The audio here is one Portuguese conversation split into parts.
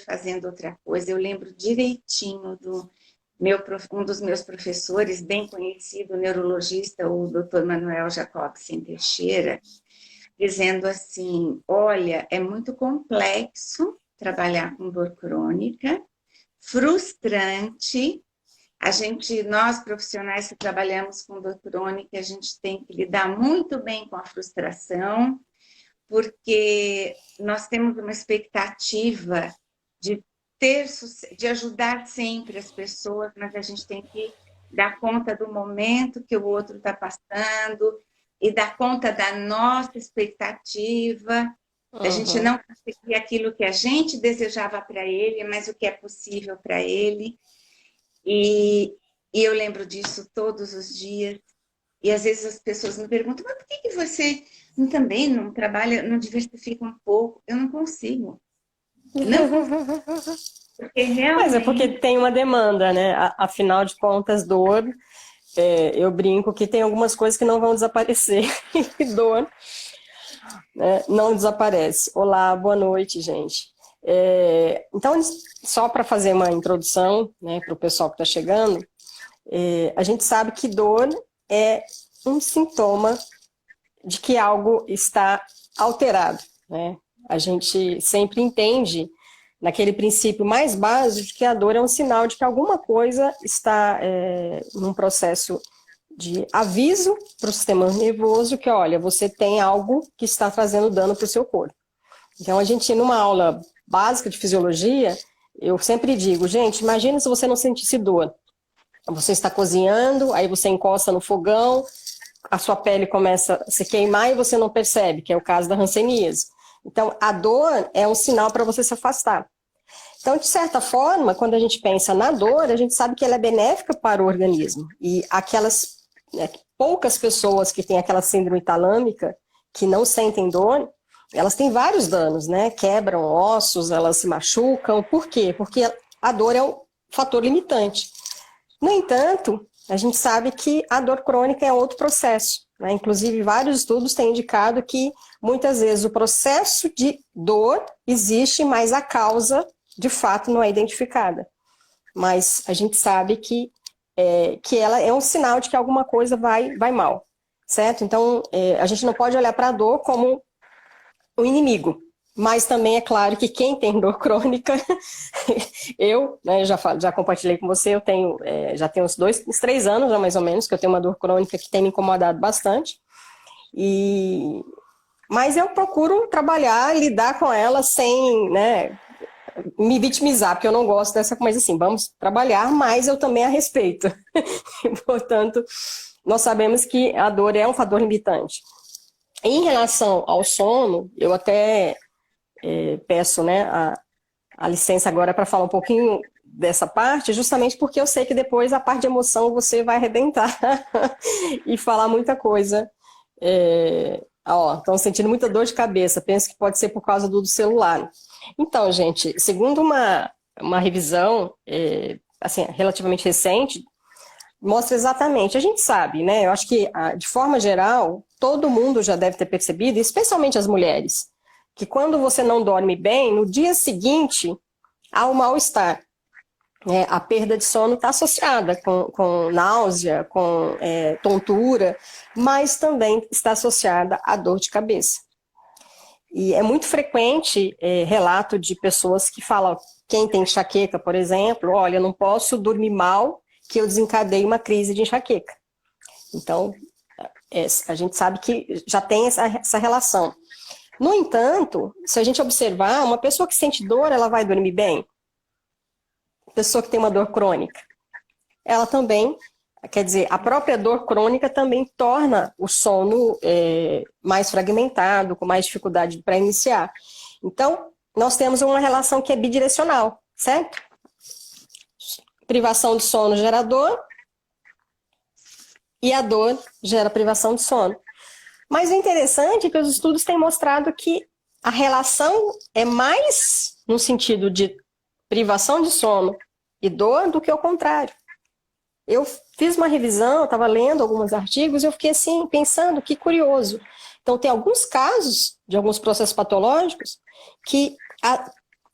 fazendo outra coisa. Eu lembro direitinho um dos meus professores, bem conhecido, o neurologista, o Dr. Manuel Jacobsen Teixeira, dizendo assim: olha, é muito complexo trabalhar com dor crônica, frustrante. Nós profissionais que trabalhamos com dor crônica, a gente tem que lidar muito bem com a frustração, porque nós temos uma expectativa de de ajudar sempre as pessoas, mas a gente tem que dar conta do momento que o outro está passando e dar conta da nossa expectativa. A gente Uhum. não conseguir aquilo que a gente desejava para ele, mas o que é possível para ele. E, e eu lembro disso todos os dias. E às vezes as pessoas me perguntam, mas por que você também não trabalha, não diversifica um pouco? Eu não consigo. Não consigo, porque Mas é porque realmente tem uma demanda, né? Afinal de contas, dor, eu brinco que tem algumas coisas que não vão desaparecer. E dor, né, não desaparece. Olá, boa noite, gente. Então, só para fazer uma introdução, né, para o pessoal que está chegando, a gente sabe que dor é um sintoma de que algo está alterado, né? A gente sempre entende, naquele princípio mais básico, de que a dor é um sinal de que alguma coisa está num processo de aviso para o sistema nervoso que, olha, você tem algo que está trazendo dano para o seu corpo. Então, a gente, numa aula básica de fisiologia, eu sempre digo, gente, imagina se você não sentisse dor. Você está cozinhando, aí você encosta no fogão, a sua pele começa a se queimar e você não percebe, que é o caso da hanseníase. Então, a dor é um sinal para você se afastar. Então, de certa forma, quando a gente pensa na dor, a gente sabe que ela é benéfica para o organismo. E aquelas poucas pessoas que têm aquela síndrome talâmica, que não sentem dor, elas têm vários danos, né? Quebram ossos, elas se machucam. Por quê? Porque a dor é um fator limitante. No entanto, a gente sabe que a dor crônica é outro processo, né? Inclusive, vários estudos têm indicado que muitas vezes o processo de dor existe, mas a causa, de fato, não é identificada. Mas a gente sabe que ela é um sinal de que alguma coisa vai mal, certo? Então, a gente não pode olhar para a dor como o inimigo. Mas também é claro que quem tem dor crônica, eu, né, já compartilhei com você, já tenho uns 3 anos, já mais ou menos, que eu tenho uma dor crônica que tem me incomodado bastante. Mas eu procuro trabalhar, lidar com ela sem, né, me vitimizar, porque eu não gosto dessa coisa assim, vamos trabalhar, mas eu também a respeito. Portanto, nós sabemos que a dor é um fator limitante. Em relação ao sono, eu até peço, né, a licença agora para falar um pouquinho dessa parte, justamente porque eu sei que depois a parte de emoção você vai arrebentar e falar muita coisa. Estão sentindo muita dor de cabeça, penso que pode ser por causa do celular. Então, gente, segundo uma revisão assim, relativamente recente, mostra exatamente, a gente sabe, né? Eu acho que, de forma geral, todo mundo já deve ter percebido, especialmente as mulheres, que quando você não dorme bem, no dia seguinte há o mal-estar. A perda de sono está associada com náusea, com tontura, mas também está associada à dor de cabeça. E é muito frequente relato de pessoas que falam, quem tem enxaqueca, por exemplo, olha, eu não posso dormir mal que eu desencadeie uma crise de enxaqueca. Então, a gente sabe que já tem essa relação. No entanto, se a gente observar, uma pessoa que sente dor, ela vai dormir bem? Pessoa que tem uma dor crônica, ela também, quer dizer, a própria dor crônica também torna o sono mais fragmentado, com mais dificuldade para iniciar. Então, nós temos uma relação que é bidirecional, certo? Privação de sono gera dor, e a dor gera privação de sono. Mas o interessante é que os estudos têm mostrado que a relação é mais no sentido de privação de sono e dor do que o contrário. Eu fiz uma revisão, estava lendo alguns artigos e eu fiquei assim, pensando, que curioso. Então, tem alguns casos de alguns processos patológicos que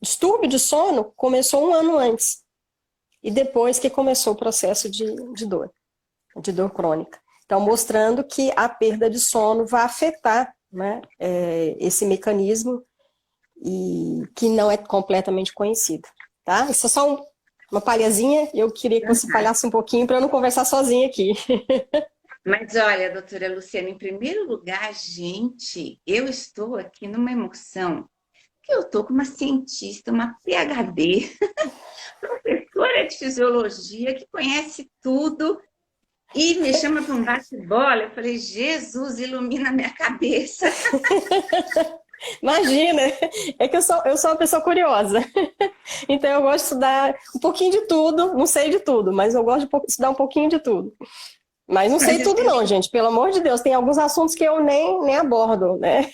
distúrbio de sono começou 1 ano antes. E depois que começou o processo de dor crônica. Então, mostrando que a perda de sono vai afetar, né, esse mecanismo e que não é completamente conhecido. Tá? Isso é só uma palhazinha, eu queria que você palhasse um pouquinho para eu não conversar sozinha aqui. Mas olha, doutora Luciana, em primeiro lugar, gente, eu estou aqui numa emoção, que eu estou com uma cientista, uma PhD, professora de fisiologia, que conhece tudo, e me chama para um bate-bola. Eu falei, Jesus, ilumina a minha cabeça. Imagina, é que eu sou uma pessoa curiosa. Então eu gosto de estudar um pouquinho de tudo, não sei de tudo, mas eu gosto de estudar um pouquinho de tudo. Mas não sei Mas tudo não, gente, pelo amor de Deus, tem alguns assuntos que eu nem abordo, né?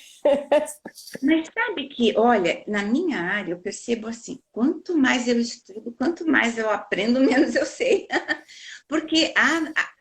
Mas sabe que, olha, na minha área eu percebo assim, quanto mais eu estudo, quanto mais eu aprendo, menos eu sei. Porque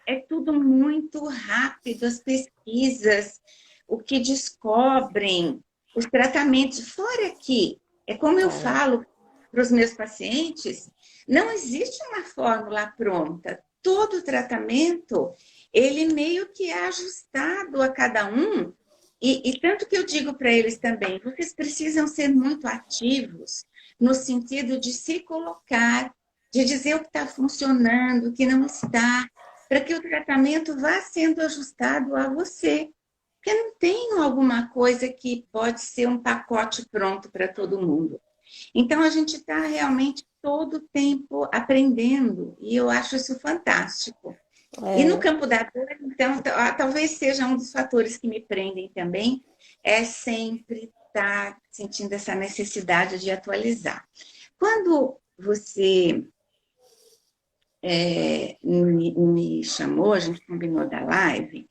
é tudo muito rápido, as pesquisas, o que descobrem, os tratamentos. Fora que, é como eu falo para os meus pacientes, não existe uma fórmula pronta. Todo tratamento, ele meio que é ajustado a cada um. E tanto que eu digo para eles também, vocês precisam ser muito ativos no sentido de se colocar, de dizer o que está funcionando, o que não está, para que o tratamento vá sendo ajustado a você. Porque não tem alguma coisa que pode ser um pacote pronto para todo mundo. Então, a gente está realmente todo o tempo aprendendo, e eu acho isso fantástico. E no campo da dor, então, talvez seja um dos fatores que me prendem também, é sempre estar sentindo essa necessidade de atualizar. Quando você me chamou, a gente combinou da live,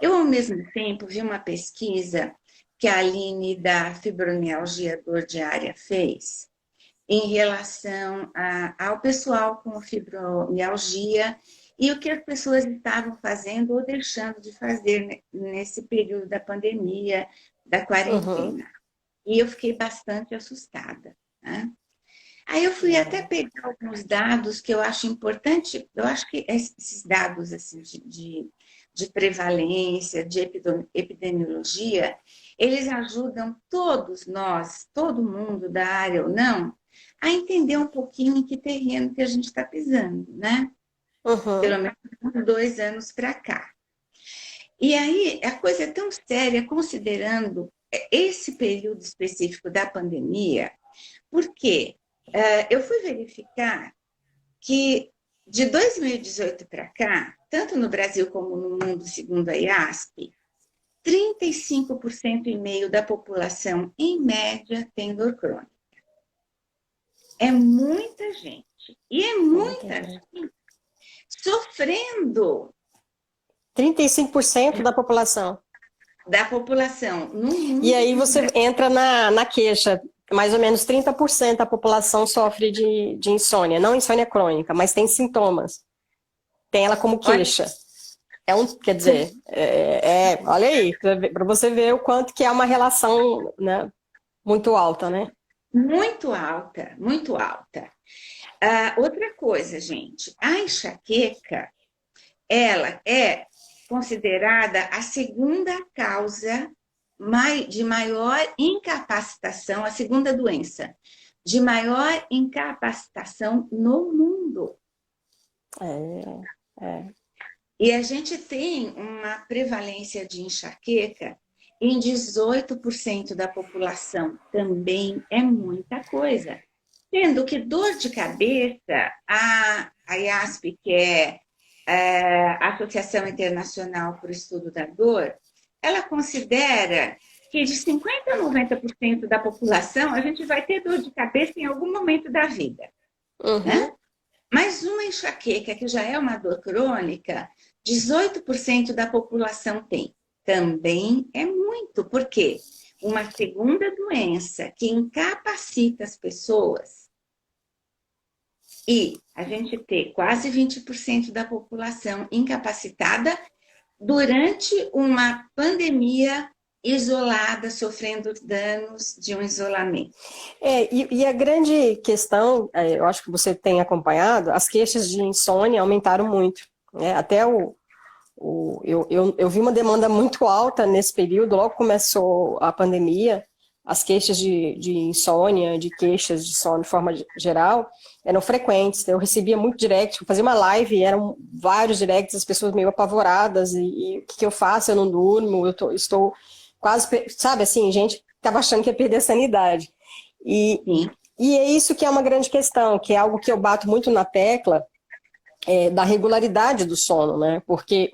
eu, ao mesmo tempo, vi uma pesquisa que a Aline da Fibromialgia Dor Diária fez em relação ao pessoal com fibromialgia e o que as pessoas estavam fazendo ou deixando de fazer nesse período da pandemia, da quarentena. E eu fiquei bastante assustada, né? Aí eu fui até pegar alguns dados que eu acho importante, eu acho que esses dados assim, de prevalência, de epidemiologia, eles ajudam todos nós, todo mundo da área ou não, a entender um pouquinho em que terreno que a gente está pisando, né? Pelo menos uns 2 anos para cá. E aí, a coisa é tão séria, considerando esse período específico da pandemia, porque eu fui verificar que de 2018 para cá, tanto no Brasil como no mundo, segundo a IASP, 35,5% da população, em média, tem dor crônica. É muita gente. E é muita gente sofrendo. 35% da população. Da população no mundo. E aí você entra na queixa. Mais ou menos 30% da população sofre de insônia. Não insônia crônica, mas tem sintomas. Tem ela como queixa. Quer dizer, olha aí, para você ver o quanto que é uma relação, né, muito alta, né? Muito alta, muito alta. Outra coisa, gente, a enxaqueca, ela é considerada a segunda causa de maior incapacitação, a segunda doença de maior incapacitação no mundo. E a gente tem uma prevalência de enxaqueca em 18% da população. Também é muita coisa. Sendo que dor de cabeça, a IASP, que é a Associação Internacional para o Estudo da Dor, ela considera que de 50% a 90% da população a gente vai ter dor de cabeça em algum momento da vida. Né? Mas uma enxaqueca, que já é uma dor crônica, 18% da população tem. Também é muito, porque uma segunda doença que incapacita as pessoas e a gente ter quase 20% da população incapacitada durante uma pandemia isolada, sofrendo danos de um isolamento. E a grande questão, eu acho que você tem acompanhado, as queixas de insônia aumentaram muito, né? Até eu vi uma demanda muito alta nesse período, logo começou a pandemia, as queixas de insônia, de queixas de sono de forma geral, eram frequentes. Eu recebia muito direct, eu fazia uma live, eram vários directs, as pessoas meio apavoradas, e o que eu faço? Eu não durmo, estou quase, sabe assim, gente estava achando que ia perder a sanidade. E é isso que é uma grande questão, que é algo que eu bato muito na tecla, da regularidade do sono, né? Porque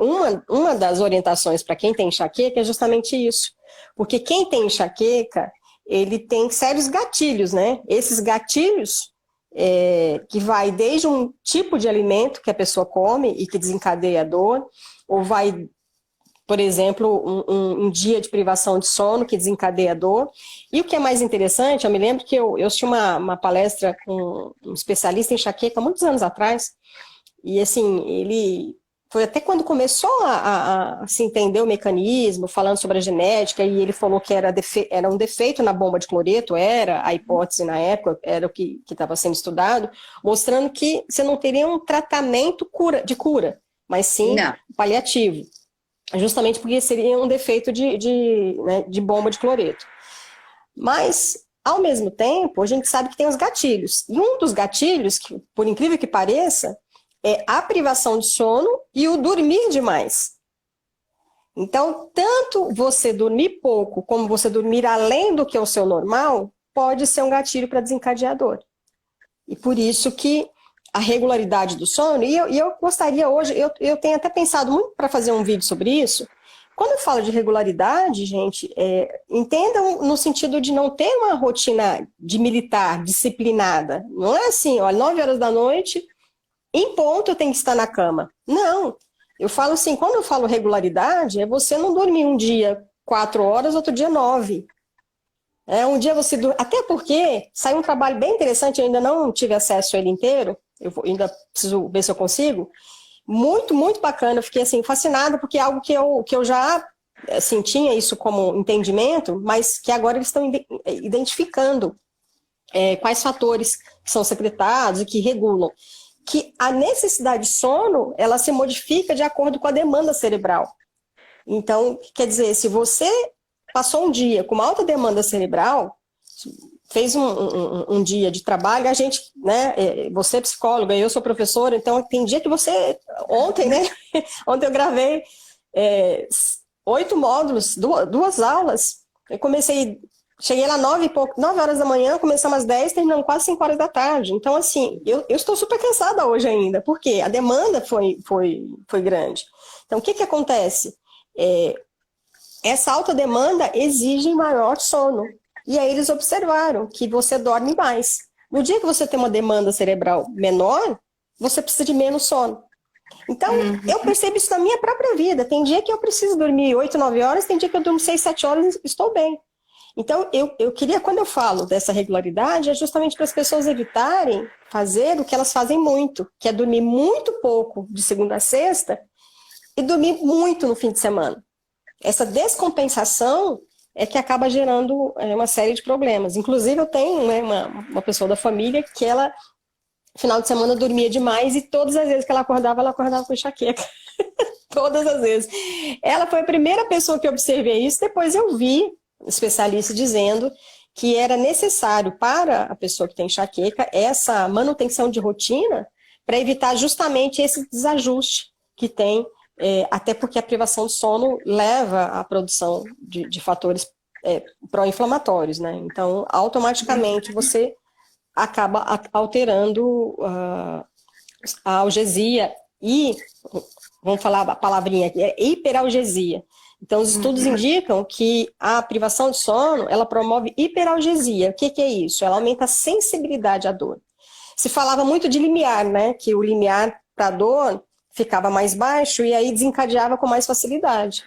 uma das orientações para quem tem enxaqueca é justamente isso. Porque quem tem enxaqueca, ele tem sérios gatilhos, né? Esses gatilhos, que vai desde um tipo de alimento que a pessoa come e que desencadeia a dor, ou vai, por exemplo, um dia de privação de sono que desencadeia a dor. E o que é mais interessante, eu me lembro que eu assisti uma palestra com um especialista em enxaqueca muitos anos atrás, e assim, ele foi até quando começou a se entender o mecanismo, falando sobre a genética, e ele falou que era um defeito na bomba de cloreto, era a hipótese na época, era o que estava sendo estudado, mostrando que você não teria um tratamento de cura, mas sim paliativo, justamente porque seria um defeito de bomba de cloreto. Mas, ao mesmo tempo, a gente sabe que tem os gatilhos, e um dos gatilhos, que, por incrível que pareça, é a privação de sono e o dormir demais. Então, tanto você dormir pouco, como você dormir além do que é o seu normal, pode ser um gatilho para desencadear dor. E por isso que a regularidade do sono, e eu gostaria hoje, eu tenho até pensado muito para fazer um vídeo sobre isso. Quando eu falo de regularidade, gente, entendam no sentido de não ter uma rotina de militar, disciplinada. Não é assim, olha, 9 horas da noite, em ponto eu tenho que estar na cama. Não. Eu falo assim, quando eu falo regularidade, é você não dormir um dia 4 horas, outro dia 9. Um dia você dorme. Até porque saiu um trabalho bem interessante, eu ainda não tive acesso a ele inteiro, ainda preciso ver se eu consigo. Muito, muito bacana. Eu fiquei assim, fascinada, porque é algo que eu já assim, tinha isso como entendimento, mas que agora eles estão identificando quais fatores que são secretados e que regulam. Que a necessidade de sono, ela se modifica de acordo com a demanda cerebral. Então, quer dizer, se você passou um dia com uma alta demanda cerebral, fez um dia de trabalho, a gente, né, você é psicóloga, eu sou professora, então tem dia que você, ontem, né, ontem eu gravei 8 módulos, 2 aulas, eu cheguei lá 9 horas da manhã, começamos às 10, terminamos quase 5 horas da tarde. Então, assim, eu estou super cansada hoje ainda, porque a demanda foi grande. Então, o que acontece? Essa alta demanda exige maior sono. E aí eles observaram que você dorme mais. No dia que você tem uma demanda cerebral menor, você precisa de menos sono. Então, eu percebo isso na minha própria vida. Tem dia que eu preciso dormir 8, 9 horas, tem dia que eu durmo 6, 7 horas e estou bem. Então, eu queria, quando eu falo dessa regularidade, é justamente para as pessoas evitarem fazer o que elas fazem muito, que é dormir muito pouco de segunda a sexta e dormir muito no fim de semana. Essa descompensação é que acaba gerando uma série de problemas. Inclusive, eu tenho, né, uma pessoa da família que ela, no final de semana, dormia demais e todas as vezes que ela acordava com enxaqueca. Todas as vezes. Ela foi a primeira pessoa que eu observei isso, depois eu vi especialista dizendo que era necessário para a pessoa que tem enxaqueca essa manutenção de rotina para evitar justamente esse desajuste que tem, até porque a privação de sono leva à produção de fatores pró-inflamatórios, né? Então, automaticamente você acaba alterando a algesia e, vamos falar a palavrinha aqui, hiperalgesia. Então, os estudos indicam que a privação de sono, ela promove hiperalgesia. O que é isso? Ela aumenta a sensibilidade à dor. Se falava muito de limiar, né? Que o limiar para a dor ficava mais baixo e aí desencadeava com mais facilidade.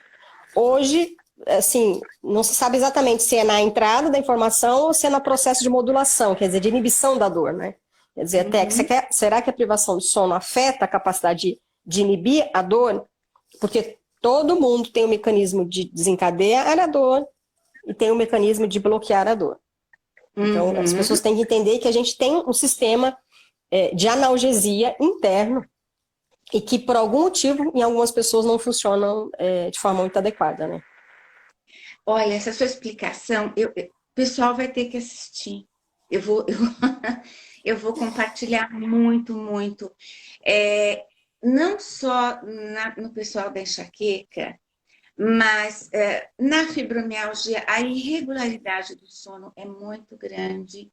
Hoje, assim, não se sabe exatamente se é na entrada da informação ou se é no processo de modulação, quer dizer, de inibição da dor, né? Quer dizer, será que a privação de sono afeta a capacidade de inibir a dor? Porque Todo mundo tem um mecanismo de desencadear a dor e tem um mecanismo de bloquear a dor. Então, as pessoas têm que entender que a gente tem um sistema de analgesia interno e que, por algum motivo, em algumas pessoas não funcionam de forma muito adequada, né? Olha, essa sua explicação, o pessoal vai ter que assistir. Eu vou compartilhar muito, muito. Não só no pessoal da enxaqueca, mas na fibromialgia, a irregularidade do sono é muito grande,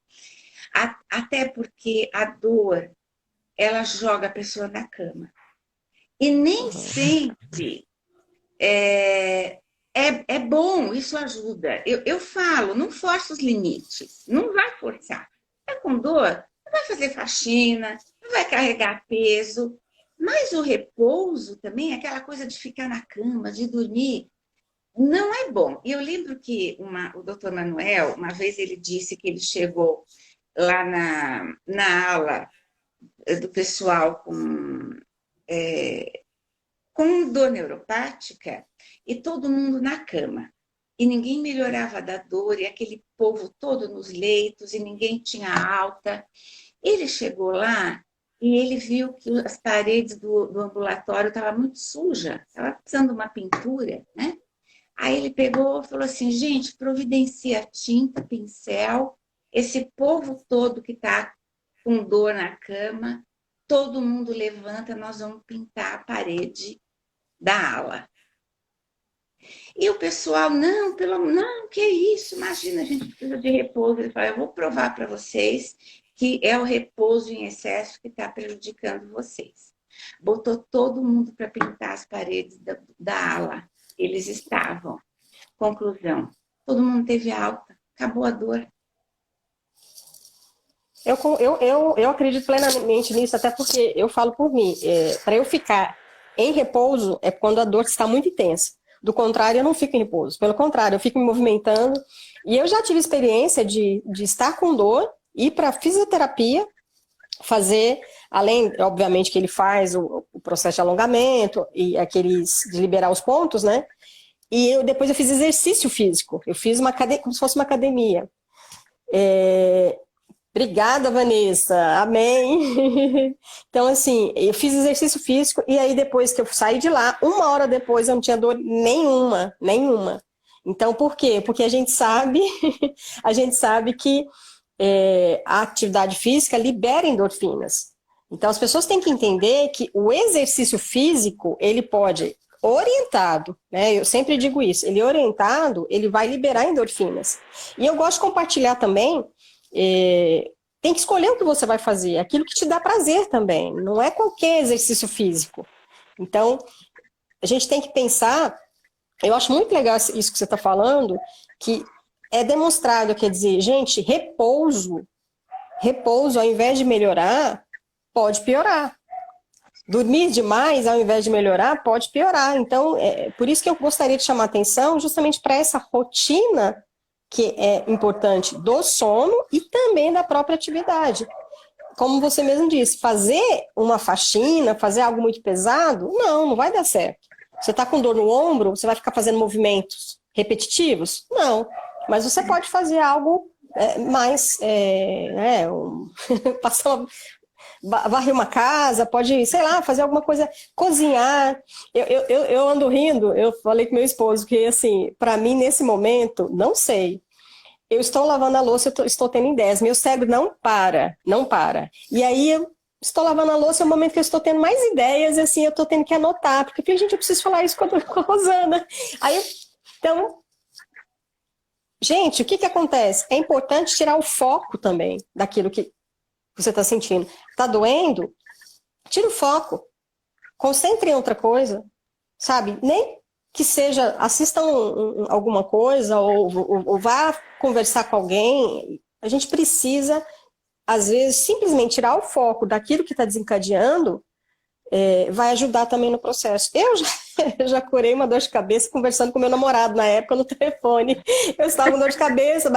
até porque a dor, ela joga a pessoa na cama. E nem sempre é bom, isso ajuda. Eu falo, não força os limites, não vai forçar. Está com dor, não vai fazer faxina, não vai carregar peso, mas o repouso também, aquela coisa de ficar na cama, de dormir, não é bom. E eu lembro que o doutor Manuel, uma vez ele disse que ele chegou lá na ala do pessoal com dor neuropática e todo mundo na cama. E ninguém melhorava da dor, e aquele povo todo nos leitos, e ninguém tinha alta. Ele chegou lá e ele viu que as paredes do ambulatório estavam muito sujas, estava precisando de uma pintura, né? Aí ele pegou e falou assim, gente, providencia tinta, pincel, esse povo todo que está com dor na cama, todo mundo levanta, nós vamos pintar a parede da ala. E o pessoal, não, que isso, imagina, a gente precisa de repouso. Ele falou, eu vou provar para vocês que é o repouso em excesso que está prejudicando vocês. Botou todo mundo para pintar as paredes da ala. Eles estavam. Conclusão, todo mundo teve alta, acabou a dor. Eu acredito plenamente nisso, até porque eu falo por mim. Para eu ficar em repouso é quando a dor está muito intensa. Do contrário, eu não fico em repouso. Pelo contrário, eu fico me movimentando. E eu já tive experiência de estar com dor, ir para fisioterapia, fazer, além, obviamente, que ele faz o processo de alongamento e aqueles de liberar os pontos, né? E depois eu fiz exercício físico. Eu fiz como se fosse uma academia. Obrigada, Vanessa. Amém. Então, assim, eu fiz exercício físico e aí depois que eu saí de lá, 1 hora depois eu não tinha dor nenhuma. Então, por quê? Porque a gente sabe que a atividade física libera endorfinas. Então, as pessoas têm que entender que o exercício físico, ele pode, orientado, né? Eu sempre digo isso, ele orientado, ele vai liberar endorfinas. E eu gosto de compartilhar também. Tem que escolher o que você vai fazer, aquilo que te dá prazer também, não é qualquer exercício físico. Então, a gente tem que pensar, eu acho muito legal isso que você está falando, que é demonstrado, quer dizer, gente, repouso ao invés de melhorar, pode piorar. Dormir demais, ao invés de melhorar, pode piorar. Então, por isso que eu gostaria de chamar a atenção justamente para essa rotina que é importante do sono e também da própria atividade. Como você mesmo disse, fazer uma faxina, fazer algo muito pesado, não vai dar certo. Você está com dor no ombro, você vai ficar fazendo movimentos repetitivos? Não. Mas você pode fazer algo mais, varrer uma casa, pode, sei lá, fazer alguma coisa, cozinhar. Eu ando rindo, eu falei com meu esposo que, assim, para mim, nesse momento, não sei. Eu estou lavando a louça, eu estou tendo ideias. Meu cérebro não para. E aí, eu estou lavando a louça, é o momento que eu estou tendo mais ideias, e assim, eu estou tendo que anotar, porque, gente, eu preciso falar isso com a Rosana. Então, gente, o que acontece? É importante tirar o foco também daquilo que você está sentindo. Está doendo? Tira o foco. Concentre em outra coisa, sabe? Nem que seja, assistam alguma coisa ou vá conversar com alguém. A gente precisa, às vezes, simplesmente tirar o foco daquilo que está desencadeando, vai ajudar também no processo. Eu já curei uma dor de cabeça conversando com meu namorado na época no telefone. Eu estava com dor de cabeça,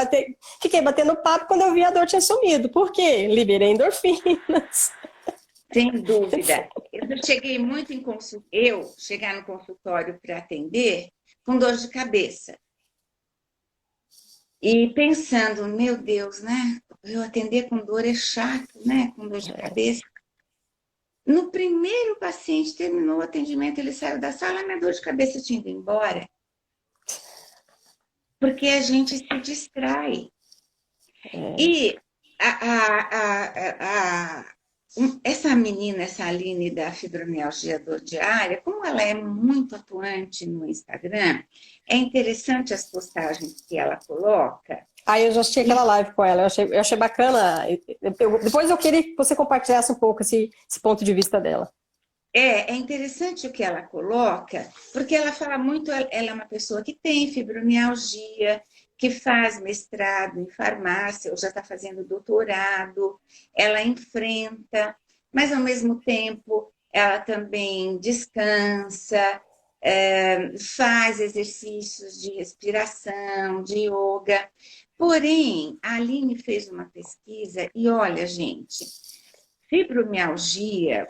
fiquei batendo papo, quando eu vi a dor tinha sumido. Por quê? Liberei endorfinas. Sem dúvida. Mas eu cheguei muito em chegar no consultório para atender com dor de cabeça. E pensando, meu Deus, né? Eu atender com dor é chato, né? Com dor de cabeça. No primeiro paciente terminou o atendimento, ele saiu da sala, minha dor de cabeça tinha ido embora. Porque a gente se distrai. E essa menina, essa Aline da fibromialgia dor diária, como ela é muito atuante no Instagram, é interessante as postagens que ela coloca. Aí eu já assisti aquela live com ela, eu achei bacana. Depois eu queria que você compartilhasse um pouco esse ponto de vista dela. É interessante o que ela coloca, porque ela fala muito, ela é uma pessoa que tem fibromialgia, que faz mestrado em farmácia, ou já está fazendo doutorado, ela enfrenta, mas ao mesmo tempo ela também descansa, faz exercícios de respiração, de yoga. Porém, a Aline fez uma pesquisa e olha, gente, fibromialgia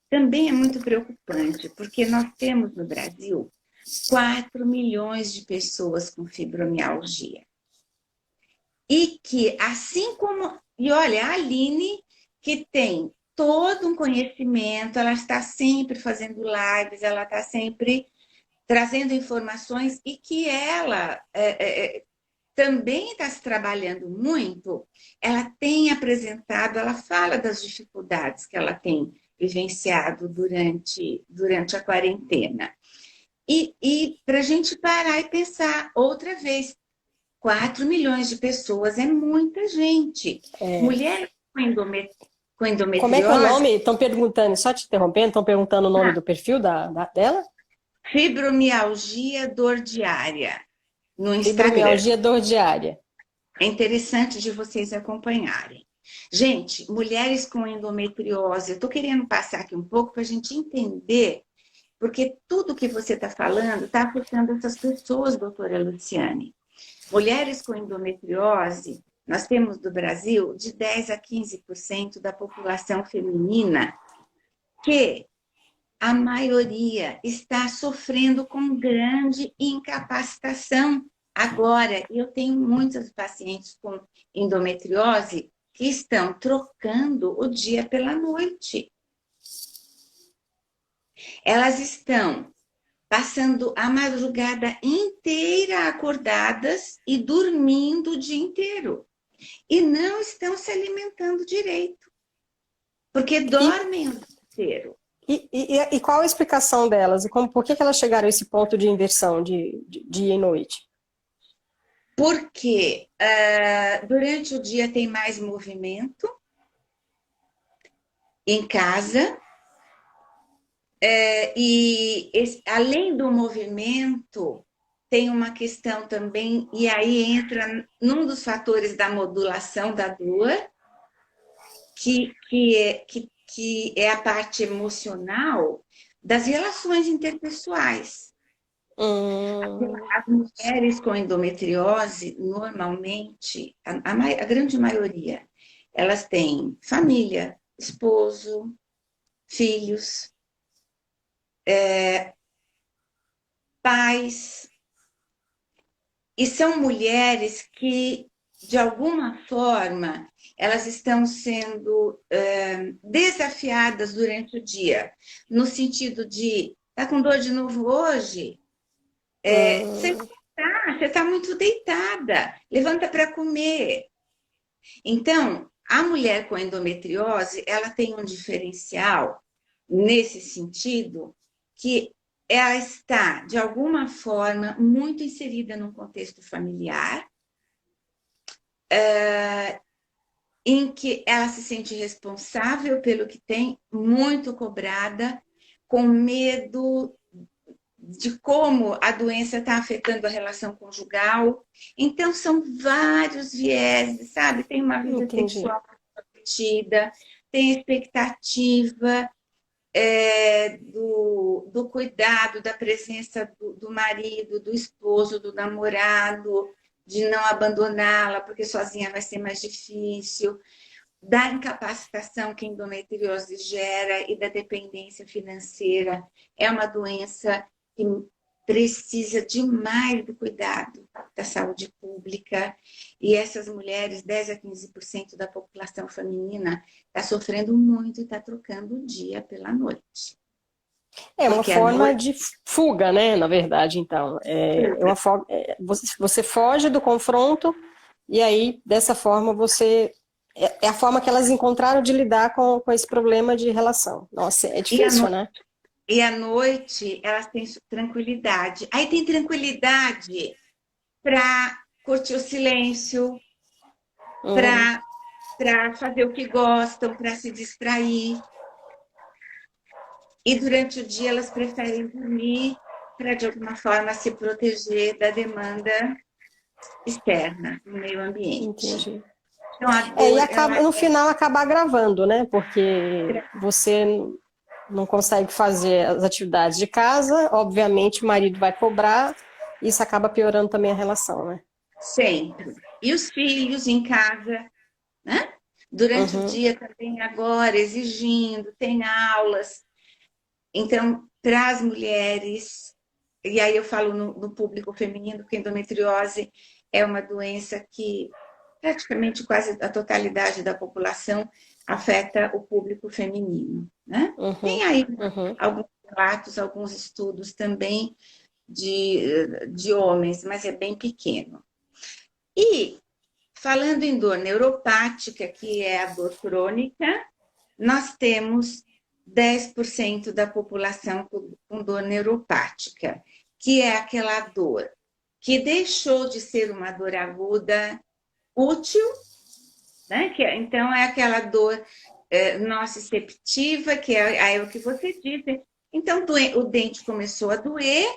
também é muito preocupante, porque nós temos no Brasil 4 milhões de pessoas com fibromialgia. E que, assim como... E olha, a Aline, que tem todo um conhecimento, ela está sempre fazendo lives, ela está sempre trazendo informações e que ela também está se trabalhando muito, ela tem apresentado, ela fala das dificuldades que ela tem vivenciado durante a quarentena. E para a gente parar e pensar outra vez, 4 milhões de pessoas é muita gente. Mulher com endometriose... Como é que é o nome? Estão perguntando, só te interrompendo, estão perguntando o nome do perfil dela? Fibromialgia dor diária, no Instagram. Fibromialgia dor diária. É interessante de vocês acompanharem. Gente, mulheres com endometriose, eu estou querendo passar aqui um pouco para a gente entender, porque tudo que você está falando está afetando essas pessoas, doutora Luciane. Mulheres com endometriose, nós temos no Brasil de 10 a 15% da população feminina que a maioria está sofrendo com grande incapacitação. Agora, eu tenho muitos pacientes com endometriose que estão trocando o dia pela noite. Elas estão passando a madrugada inteira acordadas e dormindo o dia inteiro. E não estão se alimentando direito, porque dormem o dia inteiro. E qual a explicação delas? E por que elas chegaram a esse ponto de inversão de dia e noite? Porque durante o dia tem mais movimento em casa, além do movimento, tem uma questão também, e aí entra num dos fatores da modulação da dor, que é a parte emocional das relações interpessoais. As mulheres com endometriose, normalmente, a grande maioria, elas têm família, esposo, filhos, pais, e são mulheres que, de alguma forma, elas estão sendo desafiadas durante o dia, no sentido de, tá com dor de novo hoje? Você está muito deitada, levanta para comer. Então, a mulher com endometriose, ela tem um diferencial nesse sentido, que ela está, de alguma forma, muito inserida num contexto familiar, em que ela se sente responsável pelo que tem, muito cobrada, com medo de como a doença está afetando a relação conjugal. Então, são vários vieses, sabe? Tem uma vida sexual comprometida, tem expectativa do cuidado, da presença do marido, do esposo, do namorado, de não abandoná-la, porque sozinha vai ser mais difícil. da incapacitação que a endometriose gera e da dependência financeira. É uma doença que precisa demais do cuidado da saúde pública. E essas mulheres, 10 a 15% da população feminina, está sofrendo muito e está trocando o dia pela noite. É uma Porque a forma noite de fuga, né? Na verdade, então. Você foge do confronto e aí, dessa forma, você. É a forma que elas encontraram de lidar com esse problema de relação. Nossa, é e a difícil, né? E à noite elas têm tranquilidade. Aí tem tranquilidade para curtir o silêncio, Uhum, para fazer o que gostam, para se distrair. E durante o dia elas preferem dormir para, de alguma forma, se proteger da demanda externa no meio ambiente. entendi. Então, a E dor, ela acaba, no final acaba agravando, né? Porque você não consegue fazer as atividades de casa, obviamente o marido vai cobrar, isso acaba piorando também a relação, né? sempre. E os filhos em casa, né? Durante o Uhum, dia também agora, exigindo, tem aulas. Então, para as mulheres, e aí eu falo no público feminino, porque endometriose é uma doença que praticamente quase a totalidade da população afeta o público feminino, né? uhum, Tem aí uhum. alguns relatos, alguns estudos também de homens, mas é bem pequeno. E falando em dor neuropática, que é a dor crônica, nós temos 10% da população com dor neuropática, que é aquela dor que deixou de ser uma dor aguda útil, né? Então é aquela dor nociceptiva, que é o que você disse. Então o dente começou a doer,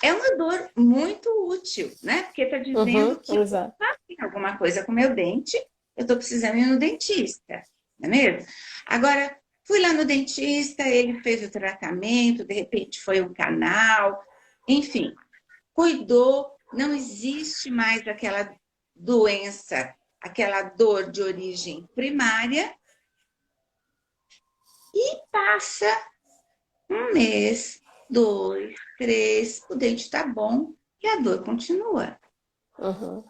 é uma dor muito útil, né? Porque está Uhum, dizendo que exato. tem alguma coisa com o meu dente, eu estou precisando ir no dentista, não é mesmo? Agora, fui lá no dentista, ele fez o tratamento, de repente foi um canal, enfim, cuidou, não existe mais aquela doença, aquela dor de origem primária, e passa um mês, dois, três, o dente está bom e a dor continua. Uhum.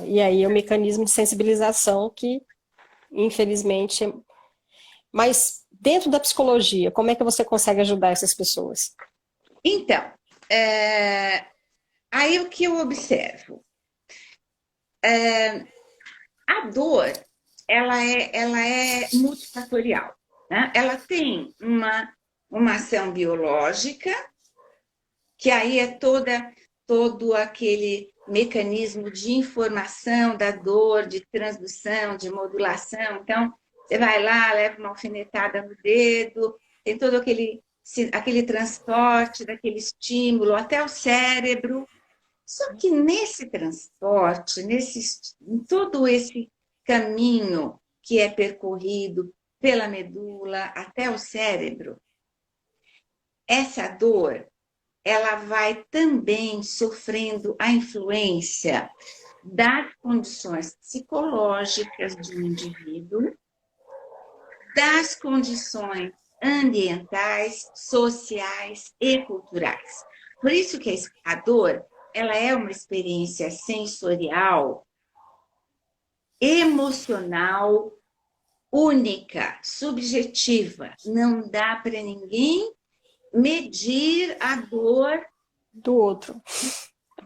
E aí é o mecanismo de sensibilização que, infelizmente, mas dentro da psicologia, como é que você consegue ajudar essas pessoas? Então, aí o que eu observo? A dor, ela é multifatorial, né? Ela tem uma ação biológica, que aí é todo aquele mecanismo de informação da dor, de transdução, de modulação. Então, você vai lá, leva uma alfinetada no dedo, tem todo aquele transporte daquele estímulo até o cérebro. Só que nesse transporte, em todo esse caminho que é percorrido pela medula até o cérebro, essa dor ela vai também sofrendo a influência das condições psicológicas de um indivíduo, das condições ambientais, sociais e culturais. Por isso que a dor, ela é uma experiência sensorial, emocional, única, subjetiva. Não dá para ninguém medir a dor Do outro.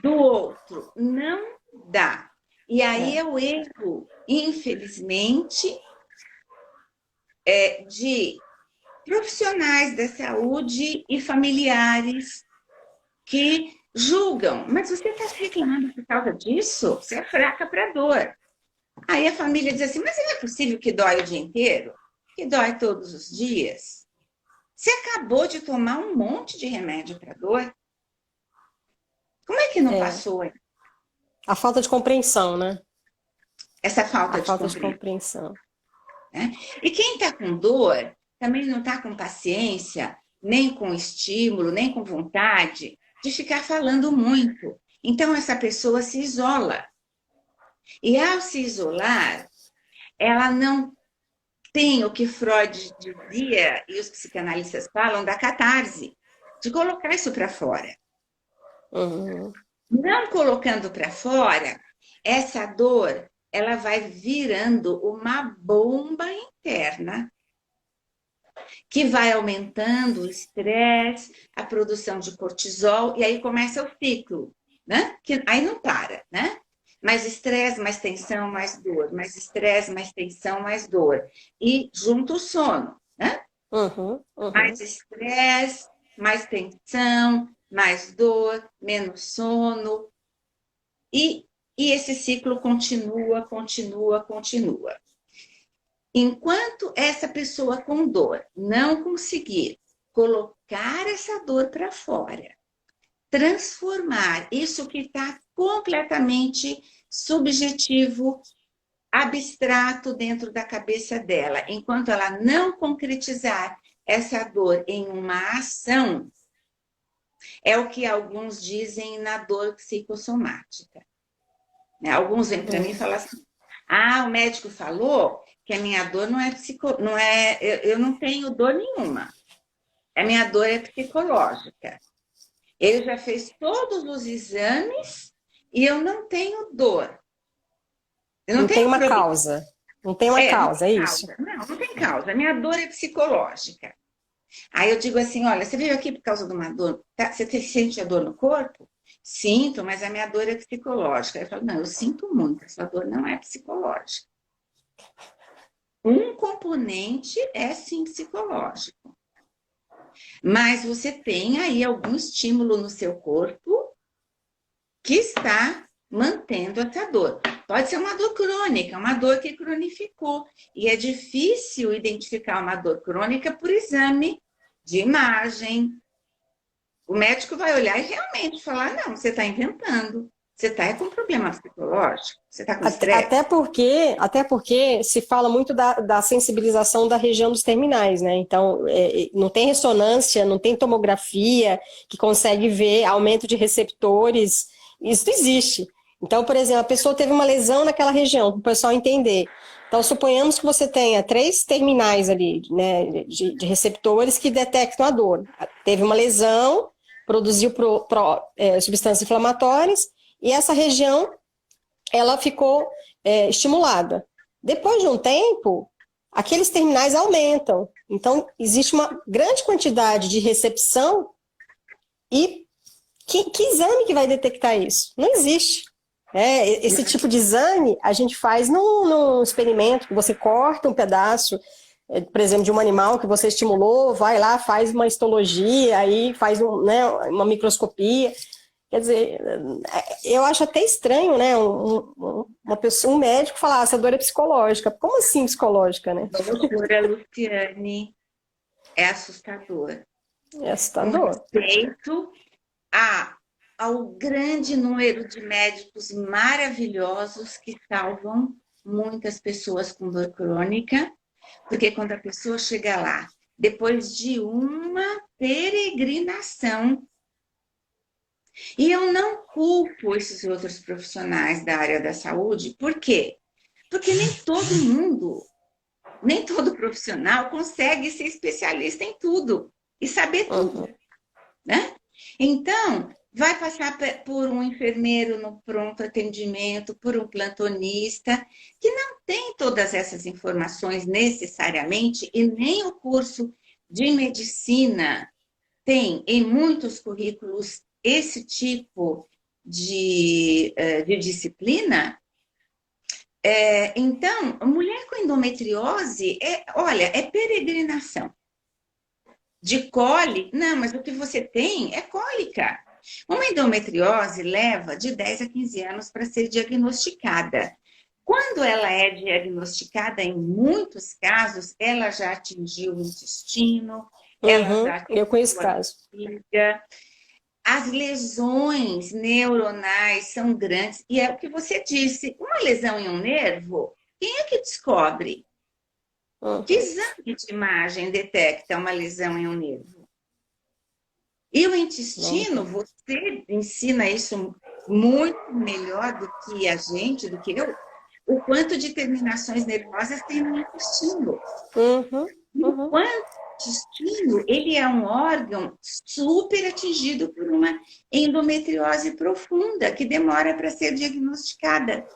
do outro. Não dá. E aí É. é o erro, infelizmente, de profissionais da saúde e familiares que julgam. Mas você está reclamando por causa disso? Você é fraca para dor. Aí a família diz assim, mas não é possível que dói o dia inteiro? Que dói todos os dias? Você acabou de tomar um monte de remédio para dor? Como é que não É. passou A falta de compreensão, né? essa A falta de falta de compreensão? compreensão. Né? E quem está com dor também não está com paciência, nem com estímulo, nem com vontade de ficar falando muito. Então, essa pessoa se isola. E ao se isolar, ela não tem o que Freud dizia e os psicanalistas falam da catarse, de colocar isso para fora. Uhum. Não colocando para fora, essa dor, ela vai virando uma bomba interna que vai aumentando o estresse, a produção de cortisol, e aí começa o ciclo, né? Que aí não para, né? Mais estresse, mais tensão, mais dor. Mais estresse, mais tensão, mais dor. E junto o sono, né? Uhum. Uhum. Mais estresse, mais tensão, mais dor, menos sono. E esse ciclo continua, continua, continua. Enquanto essa pessoa com dor não conseguir colocar essa dor para fora, transformar isso que está completamente subjetivo, abstrato dentro da cabeça dela, enquanto ela não concretizar essa dor em uma ação, é o que alguns dizem na dor psicossomática. Alguns vêm para mim e falam assim: ah, o médico falou que a minha dor não é eu não tenho dor nenhuma. A minha dor é psicológica. Ele já fez todos os exames e eu não tenho dor. Eu não Não tem tenho uma problema. causa. Não tem uma Não causa, é tem isso? causa. Não tem causa. A minha dor é psicológica. Aí eu digo assim: olha, você veio aqui por causa de uma dor? Tá? Você sente a dor no corpo? Sinto, mas a minha dor é psicológica. Aí eu falo: não, eu sinto muito, essa dor não é psicológica. Um componente é sim psicológico. Mas você tem aí algum estímulo no seu corpo que está mantendo essa dor. Pode ser uma dor crônica, uma dor que cronificou. E é difícil identificar uma dor crônica por exame de imagem. O médico vai olhar e realmente falar: não, você está inventando. Você está com problema psicológico, você está com estresse. Até porque se fala muito da sensibilização da região dos terminais, né? Então, não tem ressonância, não tem tomografia que consegue ver aumento de receptores. Isso existe. Então, por exemplo, a pessoa teve uma lesão naquela região, para o pessoal entender. Então, suponhamos que você tenha 3 terminais ali, né, de receptores que detectam a dor. Teve uma lesão, produziu substâncias inflamatórias, e essa região ela ficou estimulada. Depois de um tempo, aqueles terminais aumentam. Então, existe uma grande quantidade de recepção e que exame que vai detectar isso? Não existe. Esse tipo de exame a gente faz num experimento, que você corta um pedaço, por exemplo, de um animal que você estimulou, vai lá, faz uma histologia, aí faz uma microscopia. Quer dizer, eu acho até estranho, né, um médico falar, essa dor é psicológica. Como assim psicológica, né? Doutora Luciane, é assustador. É Com assustador. respeito ao grande número de médicos maravilhosos que salvam muitas pessoas com dor crônica, porque quando a pessoa chega lá, depois de uma peregrinação, e eu não culpo esses outros profissionais da área da saúde, por quê? Porque nem todo profissional consegue ser especialista em tudo e saber tudo, Uhum. né? Então, vai passar por um enfermeiro no pronto atendimento, por um plantonista, que não tem todas essas informações necessariamente, e nem o curso de medicina tem em muitos currículos esse tipo de disciplina. Então, mulher com endometriose, olha, é peregrinação. De cólica, não, mas o que você tem é cólica. Uma endometriose leva de 10 a 15 anos para ser diagnosticada. Quando ela é diagnosticada, em muitos casos, ela já atingiu o intestino, ela já Eu conheço atingiu a caso. bexiga. As lesões neuronais são grandes. E é o que você disse, uma lesão em um nervo, quem é que descobre? Que Uhum. exame de imagem detecta uma lesão em um nervo? E o Não intestino, tem. você ensina isso muito melhor do que a gente, do que eu, o quanto de terminações nervosas tem no intestino. Uhum, O uhum. quanto o intestino, ele é um órgão super atingido por uma endometriose profunda, que demora para ser diagnosticada.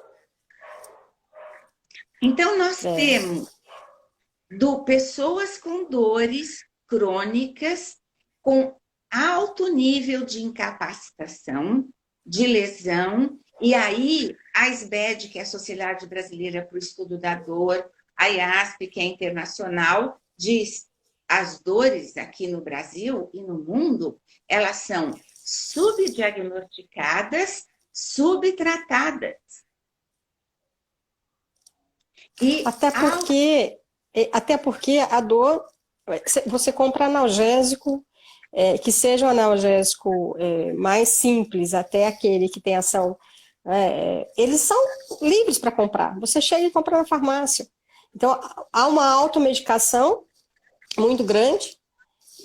Então, nós É. temos pessoas com dores crônicas, com alto nível de incapacitação, de lesão, e aí a SBED, que é a Sociedade Brasileira para o Estudo da Dor, a IASP, que é internacional, diz as dores aqui no Brasil e no mundo, elas são subdiagnosticadas, subtratadas. E Até porque a dor, você compra analgésico, que seja um analgésico mais simples, até aquele que tem ação, eles são livres para comprar. Você chega e compra na farmácia. Então, há uma automedicação muito grande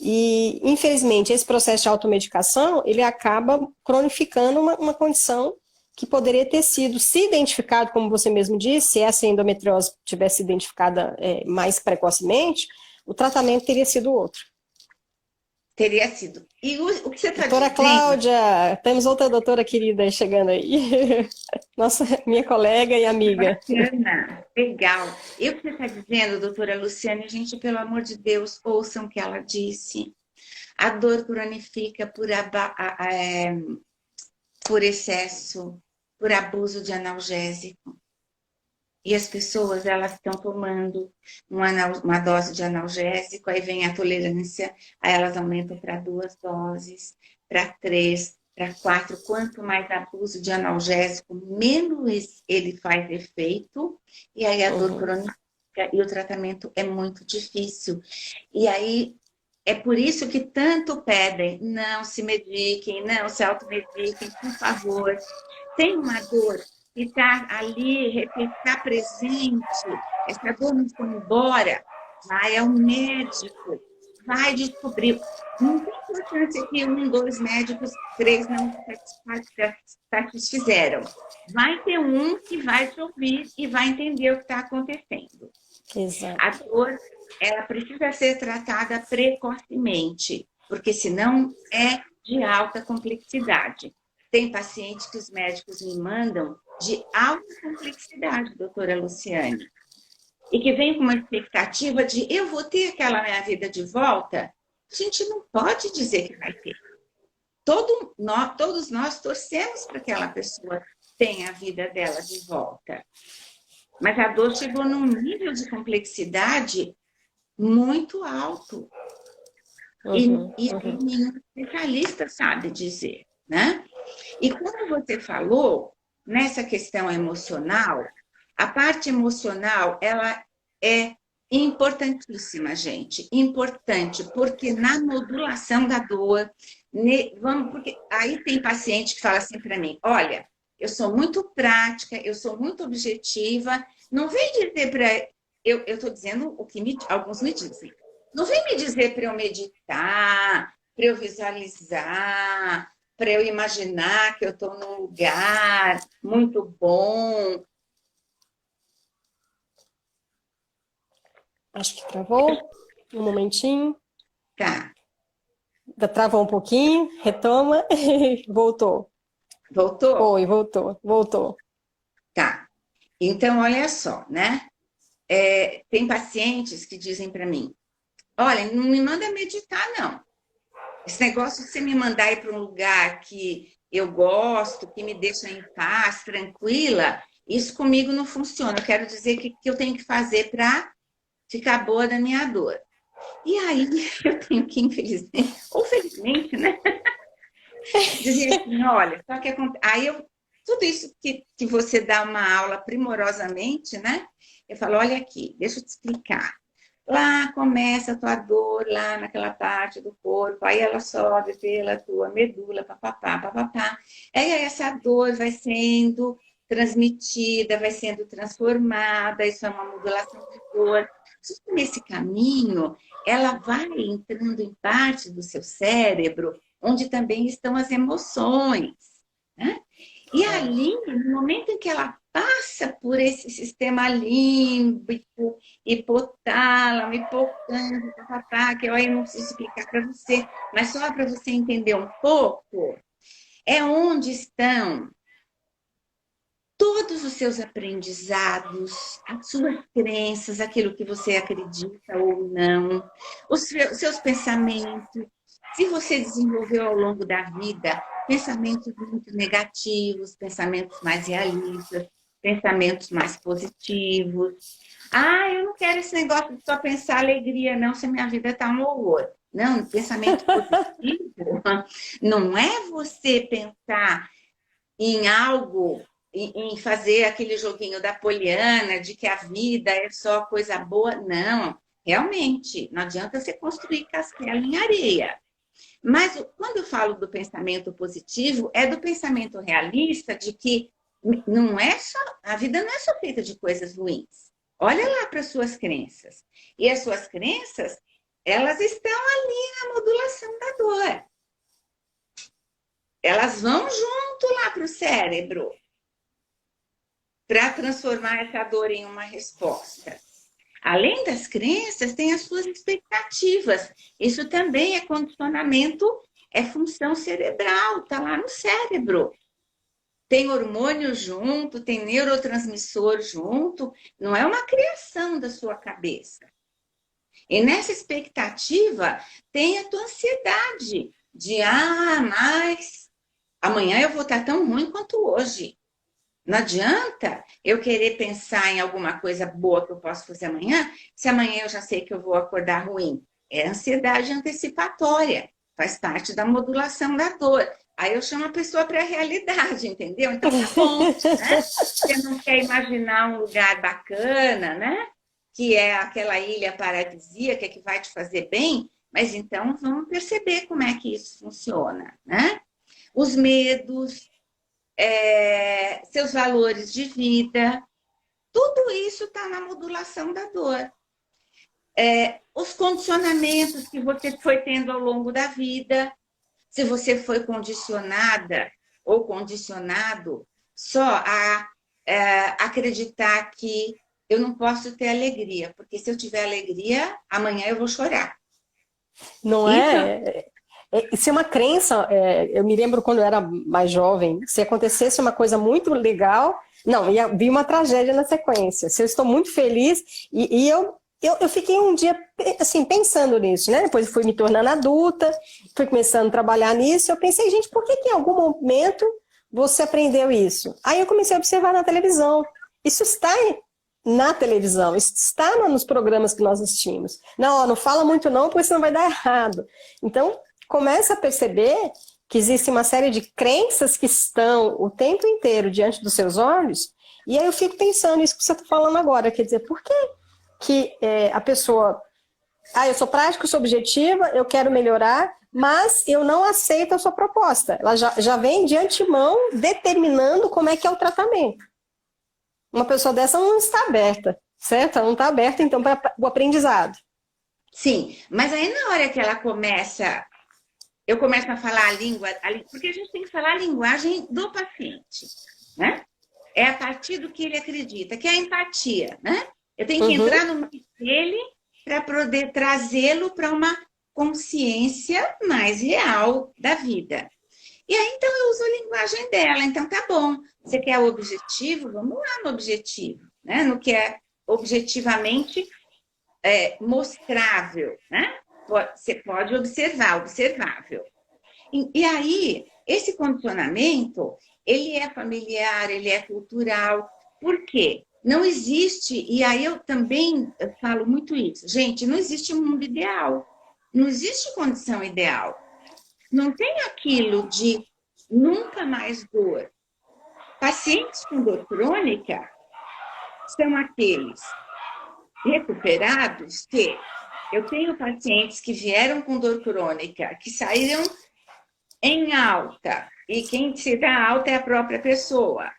e, infelizmente, esse processo de automedicação, ele acaba cronificando uma condição que poderia ter sido, se identificado, como você mesmo disse, se essa endometriose tivesse identificada mais precocemente, o tratamento teria sido outro. teria sido. E o que você está Doutora dizendo? Cláudia, temos outra doutora querida chegando aí, nossa, minha colega e amiga. Bacana, legal. E o que você está dizendo, doutora Luciane, gente, pelo amor de Deus, ouçam o que ela disse. A dor cronifica por excesso, por abuso de analgésico. E as pessoas, elas estão tomando uma dose de analgésico, aí vem a tolerância, aí elas aumentam para 2 doses, para 3, para 4. Quanto mais abuso de analgésico, menos ele faz efeito, e aí a dor crônica e o tratamento é muito difícil. E aí é por isso que tanto pedem, não se mediquem, não se automediquem, por favor. Tem uma dor que está ali, está presente, essa dor não foi embora, vai ao médico, vai descobrir. Não tem importância que 1, 2 médicos, 3 não satisfizeram. Vai ter um que vai te ouvir e vai entender o que está acontecendo. Exato. A dor, ela precisa ser tratada precocemente, porque senão é de alta complexidade. Tem pacientes que os médicos me mandam de alta complexidade, doutora Luciane, e que vem com uma expectativa de eu vou ter aquela minha vida de volta. A gente não pode dizer que vai ter. Todos nós torcemos para que aquela pessoa tenha a vida dela de volta. Mas a dor chegou num nível de complexidade muito alto. E nenhum especialista sabe dizer, né? E como você falou, nessa questão emocional, a parte emocional, ela é importantíssima, gente. Importante, porque na modulação da dor, porque aí tem paciente que fala assim para mim, olha, eu sou muito prática, eu sou muito objetiva, não vem dizer para... Eu estou dizendo o que alguns me dizem. Não vem me dizer para eu meditar, para eu visualizar, para eu imaginar que eu estou num lugar muito bom. Acho que travou. Um momentinho. Tá. Travou um pouquinho, retoma, voltou. Voltou? Oi, voltou. Tá. Então, olha só, né? Tem pacientes que dizem para mim, olha, não me manda meditar, não. Esse negócio de você me mandar ir para um lugar que eu gosto, que me deixa em paz, tranquila, isso comigo não funciona. Eu quero dizer que eu tenho que fazer para ficar boa da minha dor. E aí eu tenho que, infelizmente, ou felizmente, né? Dizer assim, olha, só que aí tudo isso que você dá uma aula primorosamente, né? Eu falo, olha aqui, deixa eu te explicar. Lá começa a tua dor, lá naquela parte do corpo, aí ela sobe pela tua medula, papapá, papapá. Aí essa dor vai sendo transmitida, vai sendo transformada, isso é uma modulação de dor. Nesse caminho, ela vai entrando em parte do seu cérebro, onde também estão as emoções, né? E ali, no momento em que ela passa por esse sistema límbico, hipotálamo, hipocampo, que eu aí não preciso explicar para você, mas só para você entender um pouco, é onde estão todos os seus aprendizados, as suas crenças, aquilo que você acredita ou não, os seus pensamentos. Se você desenvolveu ao longo da vida pensamentos muito negativos, pensamentos mais realistas, pensamentos mais positivos. Ah, eu não quero esse negócio de só pensar alegria, não, se a minha vida está um horror. Não, pensamento positivo não é você pensar em algo, em fazer aquele joguinho da Poliana, de que a vida é só coisa boa. Não, realmente, não adianta você construir castelo em areia. Mas quando eu falo do pensamento positivo, é do pensamento realista de que não é só, a vida não é só feita de coisas ruins. Olha lá para as suas crenças. E as suas crenças, elas estão ali na modulação da dor. Elas vão junto lá para o cérebro para transformar essa dor em uma resposta. Além das crenças, tem as suas expectativas. Isso também é condicionamento, é função cerebral, está lá no cérebro. Tem hormônio junto, tem neurotransmissor junto, não é uma criação da sua cabeça. E nessa expectativa, tem a tua ansiedade de, mas amanhã eu vou estar tão ruim quanto hoje. Não adianta eu querer pensar em alguma coisa boa que eu posso fazer amanhã, se amanhã eu já sei que eu vou acordar ruim. É ansiedade antecipatória, faz parte da modulação da dor. Aí eu chamo a pessoa para a realidade, entendeu? Então tá bom, né? Você não quer imaginar um lugar bacana, né? Que é aquela ilha paradisíaca que vai te fazer bem, mas então vamos perceber como é que isso funciona, né? Os medos, seus valores de vida, tudo isso está na modulação da dor. Os condicionamentos que você foi tendo ao longo da vida, se você foi condicionada ou condicionado só a acreditar que eu não posso ter alegria, porque se eu tiver alegria, amanhã eu vou chorar. Não é? Isso é uma crença. Eu me lembro quando eu era mais jovem, se acontecesse uma coisa muito legal, não, ia vir uma tragédia na sequência. Se eu estou muito feliz, e eu fiquei um dia assim, pensando nisso, né? Depois eu fui me tornando adulta, fui começando a trabalhar nisso, eu pensei, gente, por que em algum momento você aprendeu isso? Aí eu comecei a observar na televisão. Isso está na televisão, isso está nos programas que nós assistimos. Não fala muito não, porque senão vai dar errado. Então, começa a perceber que existe uma série de crenças que estão o tempo inteiro diante dos seus olhos, e aí eu fico pensando isso que você está falando agora, quer dizer, por que a pessoa, eu sou prática, eu sou objetiva, eu quero melhorar, mas eu não aceito a sua proposta. Ela já vem de antemão determinando como é que é o tratamento. Uma pessoa dessa não está aberta, certo? Ela não está aberta, então, para o aprendizado. Sim, mas aí na hora que ela eu começo a falar a língua, porque a gente tem que falar a linguagem do paciente, né? É a partir do que ele acredita, que é a empatia, né? Eu tenho que entrar no meio dele para poder trazê-lo para uma consciência mais real da vida. E aí, então, eu uso a linguagem dela. Então, tá bom. Você quer o objetivo? Vamos lá no objetivo, né? No que é objetivamente mostrável, né? Você pode observar, observável. E aí, esse condicionamento, ele é familiar, ele é cultural. Por quê? Não existe, e aí eu também falo muito isso. Gente, não existe um mundo ideal. Não existe condição ideal. Não tem aquilo de nunca mais dor. Pacientes com dor crônica são aqueles recuperados que eu tenho pacientes que vieram com dor crônica, que saíram em alta, e quem se dá alta é a própria pessoa,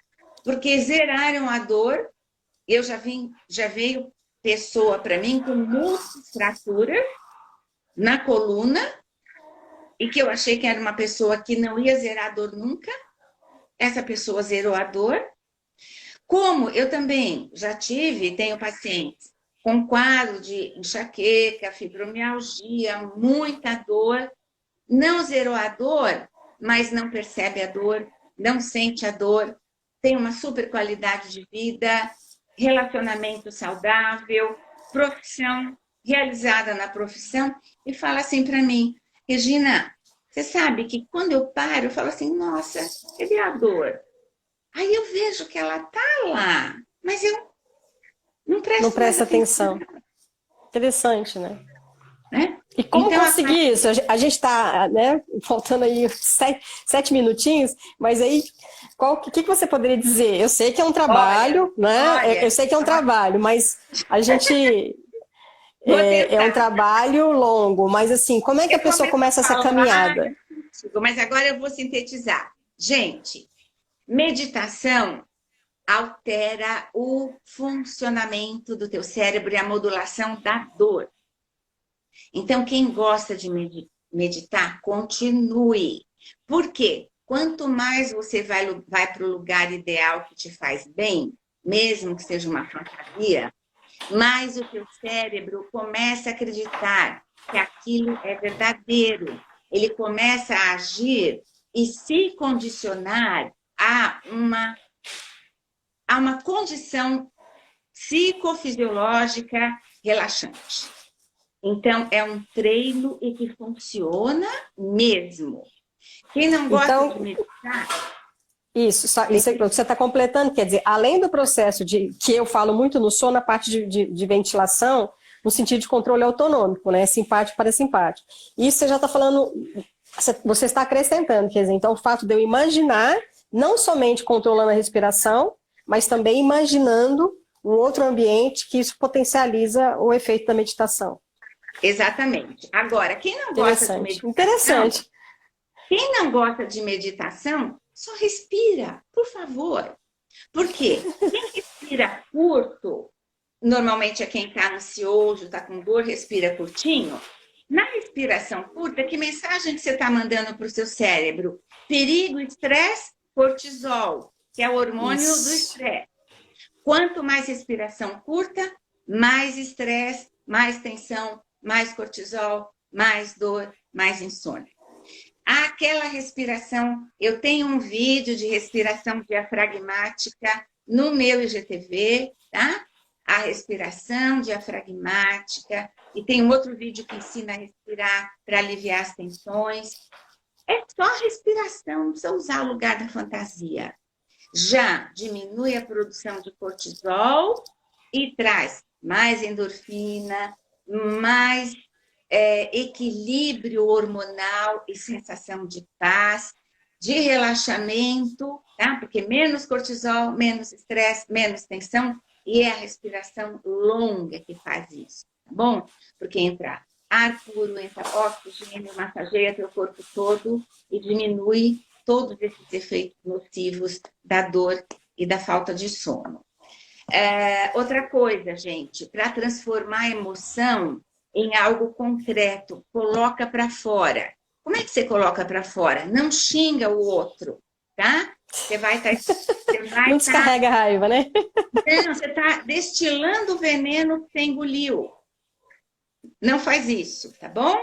porque zeraram a dor. Eu já veio pessoa para mim com múltiplas fraturas na coluna, e que eu achei que era uma pessoa que não ia zerar a dor nunca. Essa pessoa zerou a dor. Como eu também já tive, tenho pacientes com quadro de enxaqueca, fibromialgia, muita dor, não zerou a dor, mas não percebe a dor, não sente a dor, tem uma super qualidade de vida, relacionamento saudável, profissão realizada na profissão, e fala assim para mim, Regina, você sabe que quando eu paro, eu falo assim, nossa, cadê a dor? Aí eu vejo que ela tá lá, mas eu não Não presto mais presta atenção, atenção. Interessante, né? né? E como Então, conseguir isso? A gente está, né, faltando aí 7 minutinhos, mas aí, o que você poderia dizer? Eu sei que é um trabalho, né? Eu olha, sei que é um trabalho, mas a gente vou é um tentar. trabalho longo, mas assim, como é que a Eu pessoa começo começa a essa falar, caminhada? mas agora eu vou sintetizar. Gente, meditação altera o funcionamento do teu cérebro e a modulação da dor. Então, quem gosta de meditar, continue. Por quê? Quanto mais você vai para o lugar ideal que te faz bem, mesmo que seja uma fantasia, mais o teu cérebro começa a acreditar que aquilo é verdadeiro. Ele começa a agir e se condicionar a uma condição psicofisiológica relaxante. Então, é um treino e que funciona mesmo. Quem não gosta de Então, meditar, isso é o que você está completando, quer dizer, além do processo que eu falo muito no sono, na parte de ventilação, no sentido de controle autonômico, né? Simpático para simpático. Isso você já está falando, você está acrescentando, quer dizer, então o fato de eu imaginar, não somente controlando a respiração, mas também imaginando um outro ambiente que isso potencializa o efeito da meditação. exatamente. Agora, Interessante, interessante. quem não gosta de meditação, só respira, por favor. Por quê? Quem respira curto, normalmente é quem está ansioso, está com dor, respira curtinho. Na respiração curta, que mensagem que você está mandando para o seu cérebro? Perigo, estresse, cortisol, que é o hormônio do estresse. Quanto mais respiração curta, mais estresse, mais tensão, mais cortisol, mais dor, mais insônia. Aquela respiração, eu tenho um vídeo de respiração diafragmática no meu IGTV, tá? A respiração diafragmática, e tem um outro vídeo que ensina a respirar para aliviar as tensões. É só respiração, não precisa usar o lugar da fantasia. Já diminui a produção de cortisol e traz mais endorfina, mais equilíbrio hormonal e sensação de paz, de relaxamento, tá? Porque menos cortisol, menos estresse, menos tensão, e é a respiração longa que faz isso, tá bom? Porque entra ar puro, entra oxigênio, massageia teu corpo todo e diminui todos esses efeitos nocivos da dor e da falta de sono. Outra coisa, gente, para transformar a emoção em algo concreto, coloca para fora. Como é que você coloca para fora? Não xinga o outro, tá? Você vai Não descarrega a raiva, né? Não, você está destilando o veneno que você engoliu. Não faz isso, tá bom?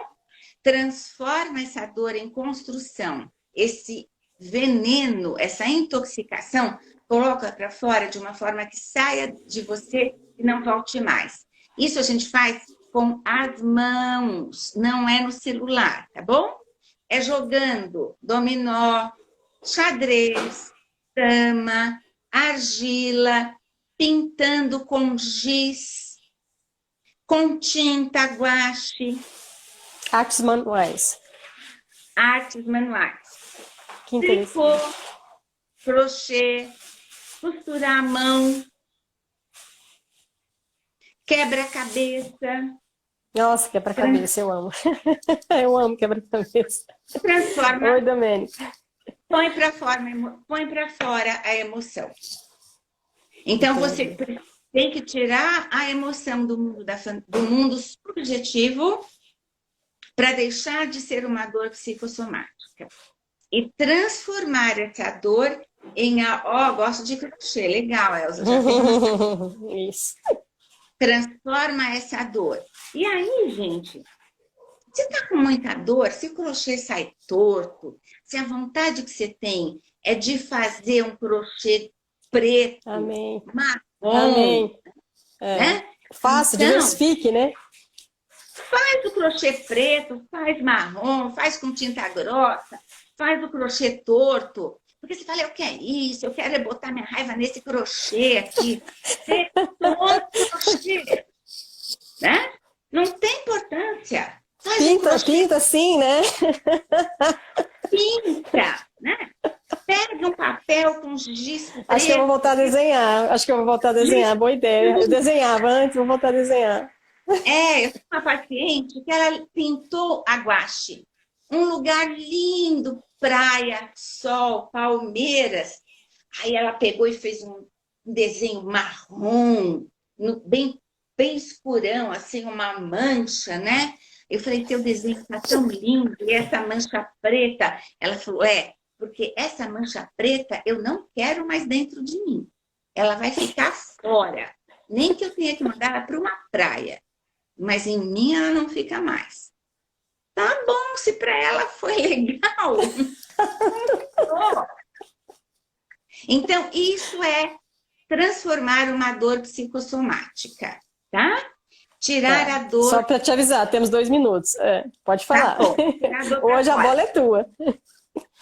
Transforma essa dor em construção. Esse veneno, essa intoxicação, coloca para fora de uma forma que saia de você e não volte mais. Isso a gente faz com as mãos, não é no celular, tá bom? É jogando dominó, xadrez, dama, argila, pintando com giz, com tinta guache. Artes manuais. Artes manuais. Que interessante. Tricô, crochê, costurar a mão, quebra-cabeça. Nossa, quebra-cabeça, eu amo. Eu amo quebra-cabeça. Transforma. Oi, Domênico. Põe para fora a emoção. Então, você tem que tirar a emoção do mundo subjetivo para deixar de ser uma dor psicossomática e transformar essa dor Gosto de crochê, legal, Elza, já tem uma... Isso. Transforma essa dor. E aí, gente, se tá com muita dor, se o crochê sai torto, se a vontade que você tem é de fazer um crochê preto, Amém. marrom, Amém. É. né? Faça, Então, diversifique, né? faz o crochê preto, faz marrom, faz com tinta grossa, faz o crochê torto. Porque você fala, eu quero isso, eu quero é botar minha raiva nesse crochê aqui. Você todo crochê, né? Não tem importância. Faz um Pinta, crochê, pinta sim, né? pinta, né? Pega um papel com giz Acho que eu vou preto, voltar a desenhar. Acho que eu vou voltar a desenhar. Boa ideia. Eu desenhava antes, vou voltar a desenhar. eu tenho uma paciente que ela pintou a guache. Um lugar lindo, praia, sol, palmeiras. Aí ela pegou e fez um desenho marrom, bem, bem escurão, assim, uma mancha, né? Eu falei, teu desenho está tão lindo, e essa mancha preta? Ela falou, porque essa mancha preta eu não quero mais dentro de mim. Ela vai ficar fora. Nem que eu tenha que mandar ela para uma praia. Mas em mim ela não fica mais. Tá bom, se para ela foi legal. Então, isso é transformar uma dor psicossomática, tá? Tirar Tá. a dor. Só para te avisar, temos 2 minutos. Pode falar. Tá bom. A dor Hoje a bola é tua.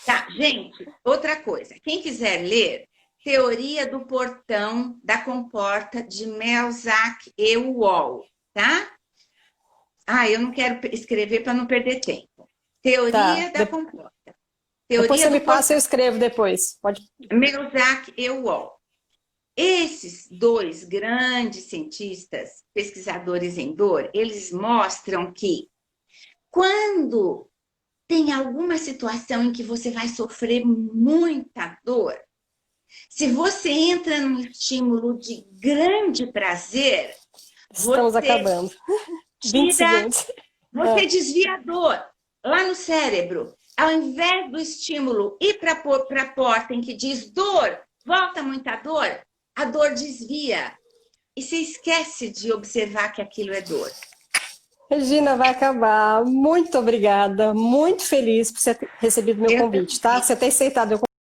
Tá, gente, outra coisa. Quem quiser ler, Teoria do Portão da Comporta, de Melzack e Wall, tá? Eu não quero escrever para não perder tempo. Teoria da Comporta. Depois você me passa e eu escrevo depois. Pode. Melzack e Wall. Esses dois grandes cientistas, pesquisadores em dor, eles mostram que quando tem alguma situação em que você vai sofrer muita dor, se você entra num estímulo de grande prazer, Estamos acabando. 20 segundos. Você desvia a dor lá no cérebro. Ao invés do estímulo ir para a porta em que diz dor, volta muita dor, a dor desvia. E você esquece de observar que aquilo é dor. Regina, vai acabar. Muito obrigada. Muito feliz por você ter recebido meu convite, tá? Você ter aceitado meu convite.